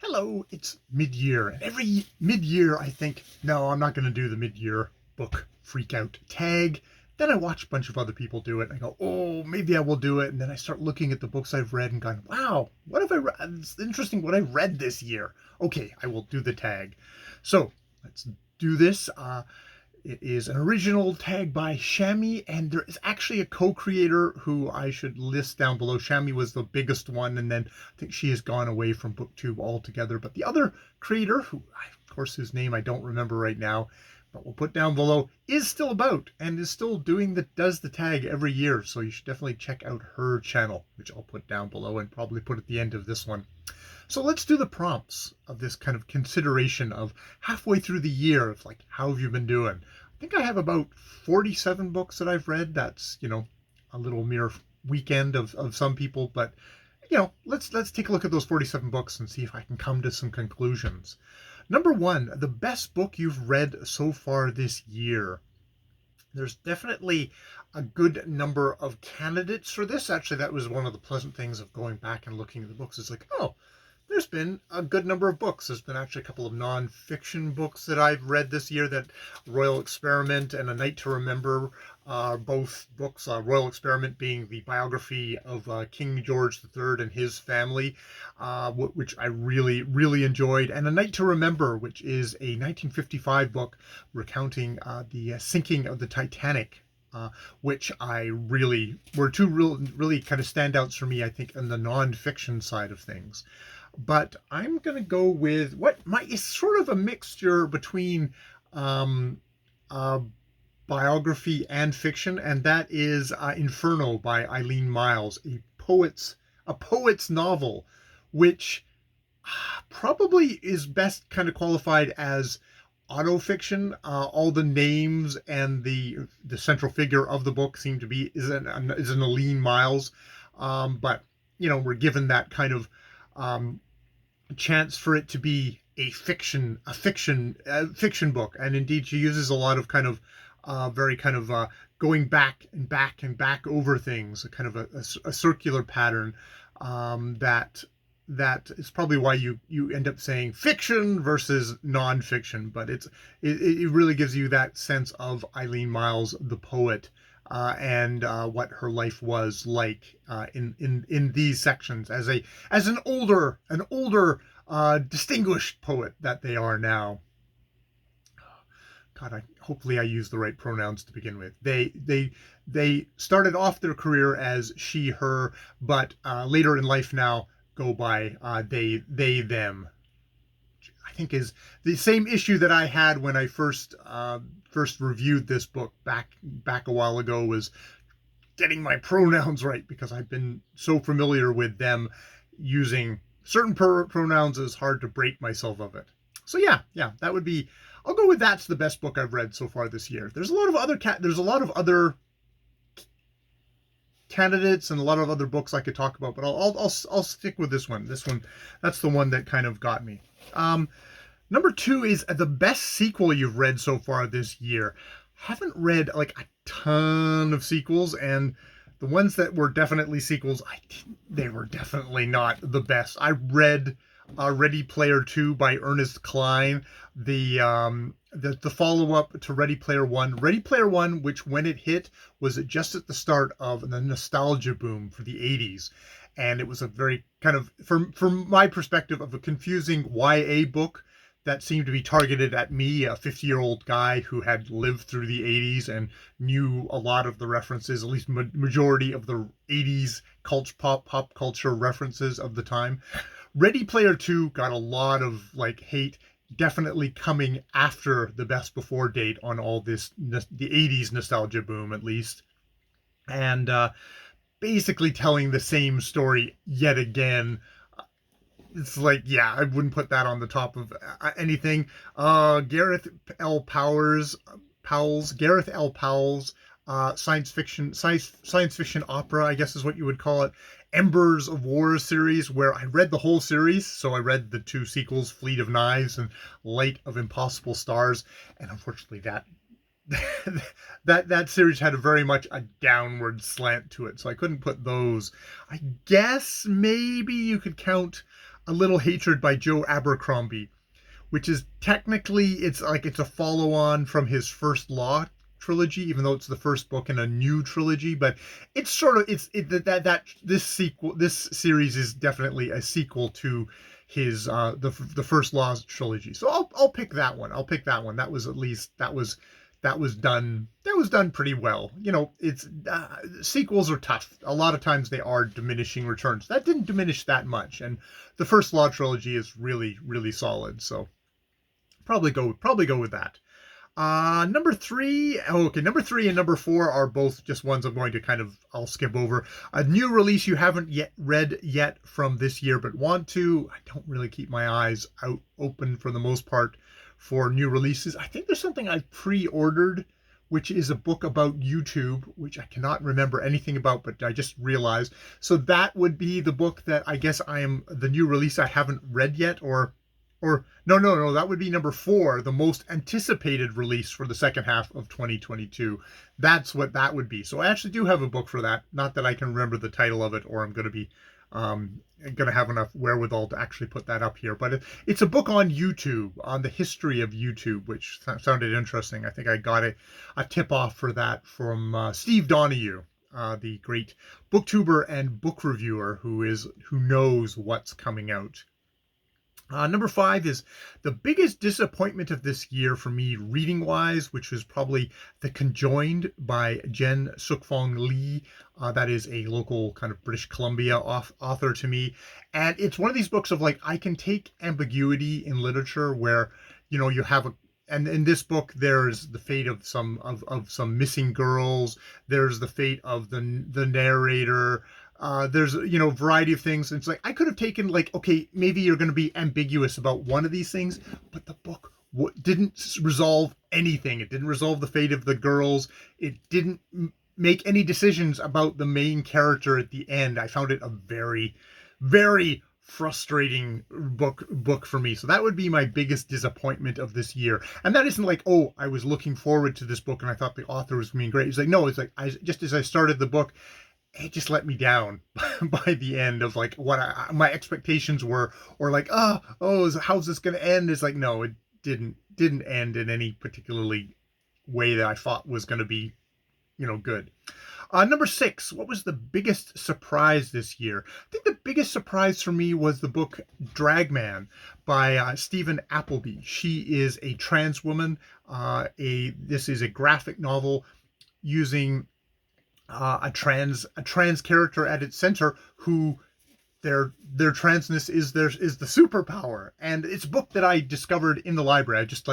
Hello, it's mid-year, and every mid-year I think, no, I'm not going to do the mid-year book freak out tag. Then I watch a bunch of other people do it, and I go, oh, maybe I will do it. And then I start looking at the books I've read and going, wow, what have I read? It's interesting what I read this year. Okay, I will do the tag. So let's do this. It is an original tag by Shami, and there is actually a co-creator who I should list down below. Shami was the biggest one, and then I think she has gone away from BookTube altogether. But the other creator, who, of course, his name I don't remember right now, but we'll put down below, is still about and is still does the tag every year. So you should definitely check out her channel, which I'll put down below and probably put at the end of this one. So let's do the prompts of this kind of consideration of halfway through the year of like, how have you been doing? I think I have about 47 books that I've read. That's, a little mere weekend of some people, but let's take a look at those 47 books and see if I can come to some conclusions. Number one, the best book you've read so far this year. There's definitely a good number of candidates for this. Actually, that was one of the pleasant things of going back and looking at the books. It's like, oh, there's been a good number of books. There's been actually a couple of nonfiction books that I've read this year. That Royal Experiment and A Night to Remember, both books. Royal Experiment being the biography of King George III and his family, which I really, really enjoyed. And A Night to Remember, which is a 1955 book recounting the sinking of the Titanic. Which I really were two really kind of standouts for me, I think, in the nonfiction side of things. But I'm going to go with is sort of a mixture between biography and fiction, and that is Inferno by Eileen Myles, a poet's novel, which probably is best kind of qualified as autofiction. All the names and the central figure of the book seem to be is an Eileen Myles, but we're given that kind of chance for it to be a fiction book, and indeed she uses a lot of kind of very kind of going back and back and back over things, a kind of a circular pattern that is probably why you end up saying fiction versus nonfiction, but it really gives you that sense of Eileen Myles, the poet, and what her life was like in these sections as an older distinguished poet that they are now. God, hopefully I use the right pronouns to begin with. They started off their career as she, her, but later in life now go by they, them. I think is the same issue that I had when I first reviewed this book back a while ago, was getting my pronouns right, because I've been so familiar with them using certain pronouns, it's hard to break myself of it. So yeah, that would be. I'll go with that's the best book I've read so far this year. There's a lot of other candidates and a lot of other books I could talk about, but I'll stick with this one. That's the one that kind of got me. Number two is the best sequel you've read so far this year. Haven't read like a ton of sequels, and the ones that were definitely sequels, they were definitely not the best. I read Ready Player 2 by Ernest Cline, the follow-up to Ready Player 1. Ready Player 1, which when it hit was just at the start of the nostalgia boom for the 80s. And it was a very kind of, from my perspective, of a confusing YA book that seemed to be targeted at me, a 50-year-old guy who had lived through the 80s and knew a lot of the references, at least majority of the 80s pop culture references of the time. Ready Player 2 got a lot of hate, definitely coming after the best before date on all this, the 80s nostalgia boom at least, and basically telling the same story yet again. It's like, yeah, I wouldn't put that on the top of anything. Gareth L. Powell's science fiction opera, I guess is what you would call it, Embers of War series, where I read the whole series. So I read the two sequels, Fleet of Knives and Light of Impossible Stars, and unfortunately that series had very much a downward slant to it, so I couldn't put those. I guess maybe you could count A Little Hatred by Joe Abercrombie, which is technically it's a follow-on from his First Law trilogy, even though it's the first book in a new trilogy. But it's sort of that this series is definitely a sequel to his the First Law trilogy. So I'll pick that one. I'll pick that one. That was at least that was done pretty well. You know, it's sequels are tough. A lot of times they are diminishing returns. That didn't diminish that much, and the First Law trilogy is really solid. So probably go with that. Number three. Oh, okay, number 3 and number 4 are both just ones I'm going to I'll skip over. A new release you haven't yet read from this year, but want to. I don't really keep my eyes out open for the most part for new releases. I think there's something I pre-ordered, which is a book about YouTube, which I cannot remember anything about, but I just realized. So that would be the book that I guess the new release I haven't read yet, or no, that would be number 4, the most anticipated release for the second half of 2022. That's what that would be. So I actually do have a book for that. Not that I can remember the title of it, or I'm going to be going to have enough wherewithal to actually put that up here. But it's a book on YouTube, on the history of YouTube, which sounded interesting. I think I got a tip off for that from Steve Donahue, the great booktuber and book reviewer who knows what's coming out. Number 5 is the biggest disappointment of this year for me reading-wise, which was probably The Conjoined by Jen Sukfong Lee. That is a local kind of British Columbia author to me. And it's one of these books of I can take ambiguity in literature where, you have and in this book, there's the fate of some missing girls. There's the fate of the narrator. There's a variety of things. It's I could have taken okay, maybe you're going to be ambiguous about one of these things, but the book didn't resolve anything. It didn't resolve the fate of the girls. It didn't make any decisions about the main character at the end. I found it a very frustrating book for me. So that would be my biggest disappointment of this year. And that isn't oh, I was looking forward to this book and I thought the author was being great. It's no, it's just as I started the book, it just let me down by the end of what my expectations were, or how's this going to end? It's no, it didn't end in any particularly way that I thought was going to be, good. Number 6, what was the biggest surprise this year? I think the biggest surprise for me was the book Dragman by Stephen Appleby. She is a trans woman. This is a graphic novel using a trans character at its center who their transness is the superpower. And it's a book that I discovered in the library. I just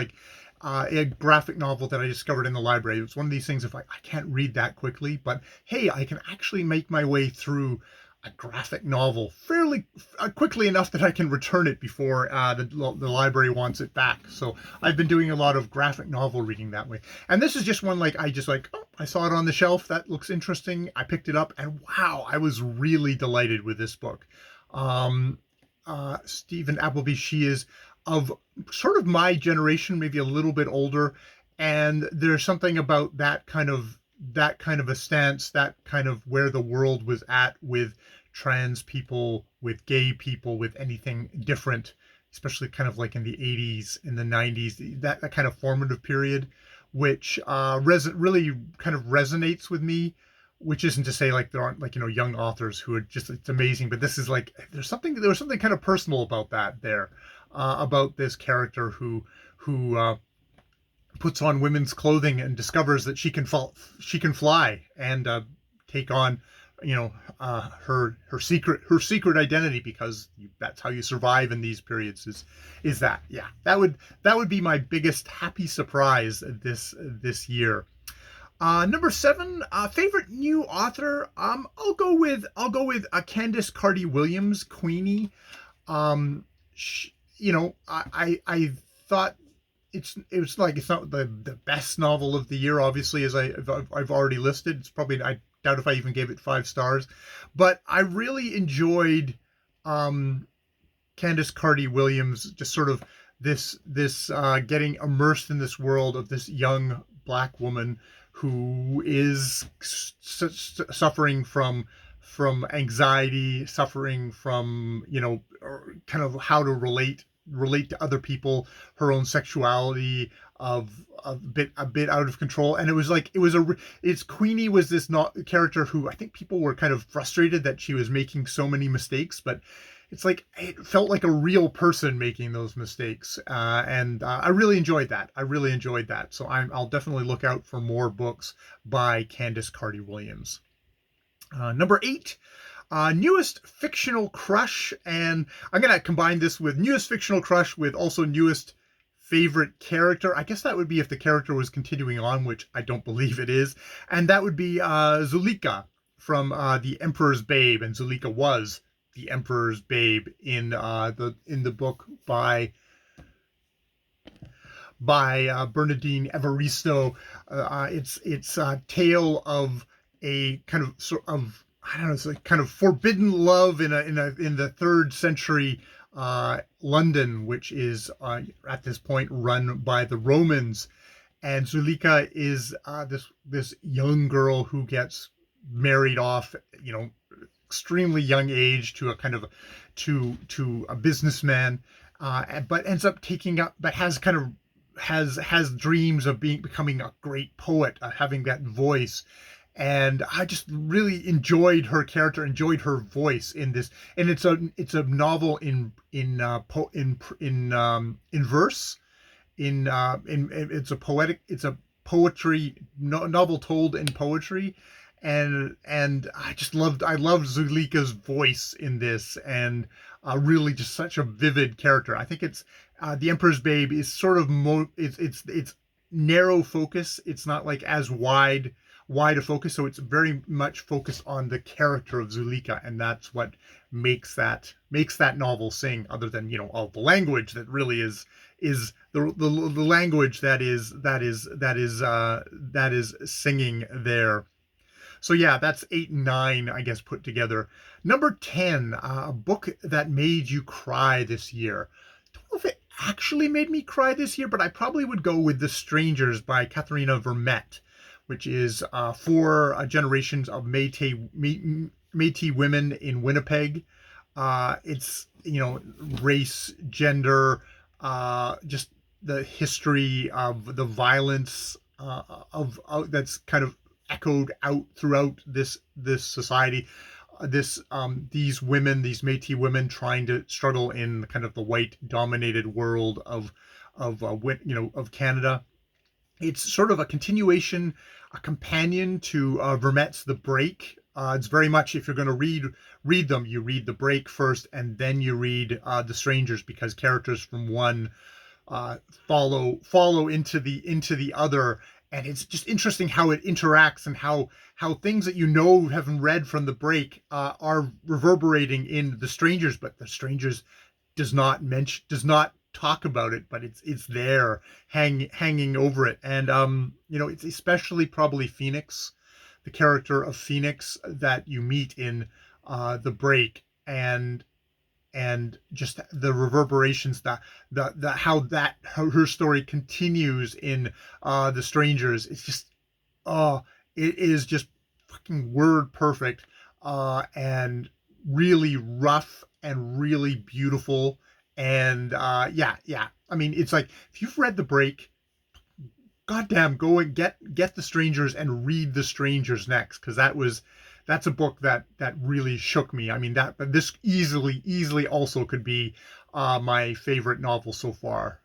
a graphic novel that I discovered in the library. It's one of these things, if I can't read that quickly, but hey, I can actually make my way through a graphic novel fairly quickly enough that I can return it before the library wants it back. So I've been doing a lot of graphic novel reading that way. And this is just one oh, I saw it on the shelf. That looks interesting. I picked it up and wow, I was really delighted with this book. Stephen Appleby, she is of sort of my generation, maybe a little bit older. And there's something about that kind of a stance, that kind of where the world was at with trans people, with gay people, with anything different, especially kind of in the 80s, in the 90s, that kind of formative period, which really kind of resonates with me. Which isn't to say there aren't young authors who are just, it's amazing, but this is there was something kind of personal about that there, about this character who puts on women's clothing and discovers that she can fly and take on her secret identity, because that's how you survive in these periods is that. Yeah, that would be my biggest happy surprise this year. Number 7, favorite new author. I'll go with Candice Carty-Williams, Queenie. I thought it's not the best novel of the year, obviously, as I've already listed. It's probably, I doubt if I even gave it 5 stars, but I really enjoyed Candice Carty-Williams, just sort of this getting immersed in this world of this young Black woman who is suffering from from anxiety, suffering from, you know, or kind of how to relate to other people, her own sexuality of a bit out of control. And it was like it's Queenie was this not character who I think people were kind of frustrated that she was making so many mistakes, but it's like it felt like a real person making those mistakes, and I really enjoyed that. I really enjoyed that. So I'll definitely look out for more books by Candice Carty Williams. Number 8, newest fictional crush, and I'm gonna combine this with newest fictional crush with also newest favorite character. I guess that would be if the character was continuing on, which I don't believe it is, and that would be Zulika from The Emperor's Babe, and Zulika was the Emperor's Babe in the book by Bernardine Evaristo. It's a tale of a kind of sort of, I don't know, it's like kind of forbidden love in the 3rd century London, which is at this point run by the Romans. And Zulika is this young girl who gets married off, you know, extremely young age to a kind of to a businessman, but ends up taking up, but has kind of has dreams of becoming a great poet, having that voice. And I just really enjoyed her character, enjoyed her voice in this. And it's a novel in verse, it's a poetry novel told in poetry. And I loved Zulika's voice in this, and really just such a vivid character. I think it's The Emperor's Babe is sort of it's narrow focus. It's not like as wide a focus, so it's very much focused on the character of Zulika, and that's what makes that novel sing. Other than, you know, all the language that really is the language that is singing there. So yeah, that's 8 and 9, I guess, put together. Number 10, a book that made you cry this year. I don't know if it actually made me cry this year, but I probably would go with The Strangers by Katharina Vermette, which is 4 generations of Métis women in Winnipeg. It's, you know, race, gender, just the history of the violence of that's kind of echoed out throughout this society. These women, these Métis women, trying to struggle in kind of the white dominated world of Canada. It's sort of a continuation, a companion to Vermette's The Break. It's very much, if you're going to read them, you read The Break first, and then you read The Strangers, because characters from one follow into the other. And it's just interesting how it interacts, and how things that you know haven't read from The Break are reverberating in The Strangers, but The Strangers does not talk about it, but it's there, hanging over it. And you know, it's especially probably Phoenix, the character of Phoenix that you meet in The Break, and just the reverberations, how her story continues in The Strangers. It's just, it is just fucking word perfect, and really rough and really beautiful. And yeah. I mean, it's like, if you've read The Break, goddamn, go and get The Strangers and read The Strangers next, because that's a book that really shook me. I mean, this easily also could be my favorite novel so far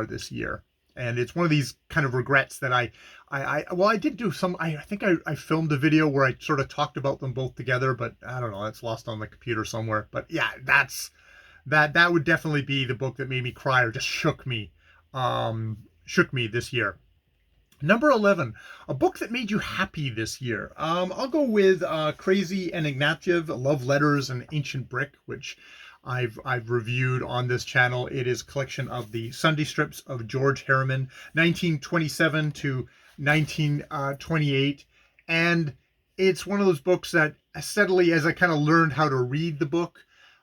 this year. And it's one of these kind of regrets that I did do some, I think I filmed a video where I sort of talked about them both together, but I don't know, that's lost on the computer somewhere. But yeah, that would definitely be the book that made me cry, or just shook me this year. Number 11, a book that made you happy this year. I'll go with Crazy and Ignatiev, Love Letters and Ancient Brick, which I've reviewed on this channel. It is a collection of the Sunday strips of George Harriman, 1927 to 1928. And it's one of those books that steadily, as I kind of learned how to read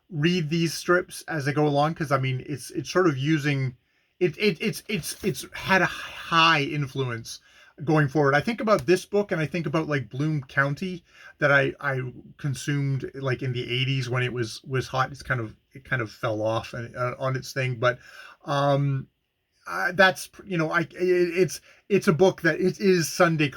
read these strips as I go along, because I mean, it's sort of using... It's had a high influence going forward. I think about this book, and I think about like Bloom County that I consumed like in the 80s when it was hot. It kind of fell off on its thing, but that's, you know, it's a book that it is Sunday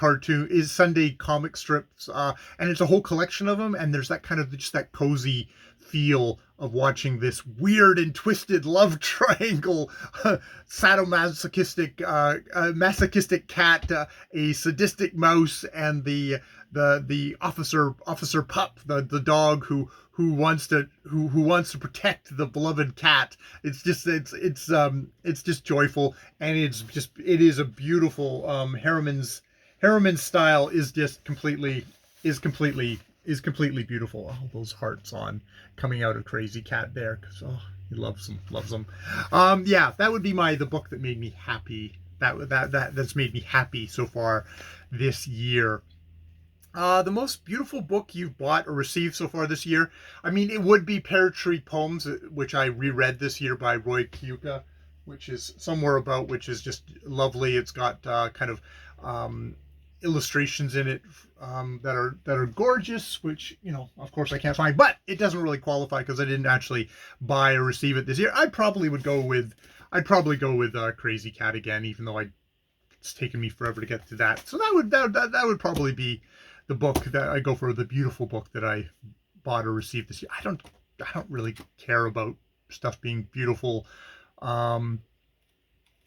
comic strips, and it's a whole collection of them, and there's that kind of just that cozy feel of watching this weird and twisted love triangle, sadomasochistic, masochistic cat, a sadistic mouse, and the officer pup, the dog who wants to protect the beloved cat. It's just joyful, and it is a beautiful, Harriman's style is just completely beautiful. Oh, those hearts on coming out of Crazy Cat there, because he loves them. Yeah, that would be the book that made me happy. That's made me happy so far this year. The most beautiful book you've bought or received so far this year? I mean, it would be Pear Tree Poems, which I reread this year by Roy Kiyuka, which is which is just lovely. It's got kind of illustrations in it that are gorgeous, which, you know, of course I can't find, but it doesn't really qualify because I didn't actually buy or receive it this year. I'd probably go with Crazy Cat again, even though it's taken me forever to get to that. So that would probably be the book that I go for, the beautiful book that I bought or received this year. I don't really care about stuff being beautiful. Yeah,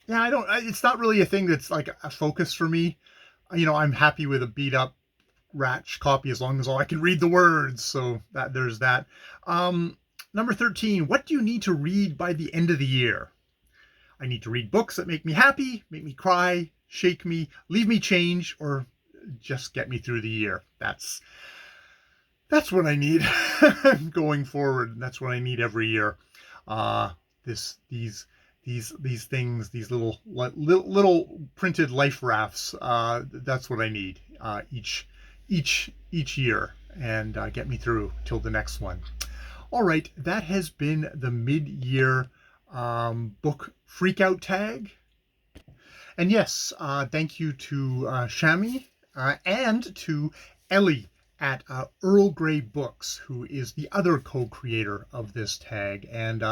it's not really a thing that's like a focus for me. You know, I'm happy with a beat up Ratch copy as long as I can read the words. So there's that. Number 13, what do you need to read by the end of the year? I need to read books that make me happy, make me cry, shake me, leave me change, or just get me through the year. That's what I need going forward. That's what I need every year. These things, these little printed life rafts. That's what I need each year, and get me through till the next one. All right, that has been the mid-year book freakout tag. And yes, thank you to Shami and to Ellie at Earl Grey Books, who is the other co-creator of this tag. And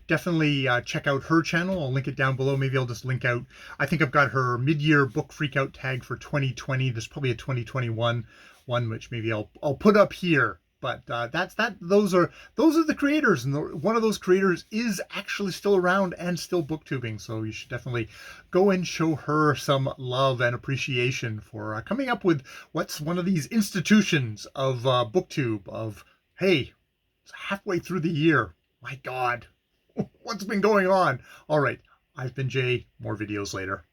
definitely check out her channel. I'll link it down below. Maybe I'll just link out, I think I've got her mid-year book freakout tag for 2020. There's probably a 2021 one, which maybe I'll put up here. But those are the creators, and one of those creators is actually still around and still booktubing. So you should definitely go and show her some love and appreciation for coming up with what's one of these institutions of booktube. Of, hey, it's halfway through the year. My God, what's been going on? All right, I've been Jay. More videos later.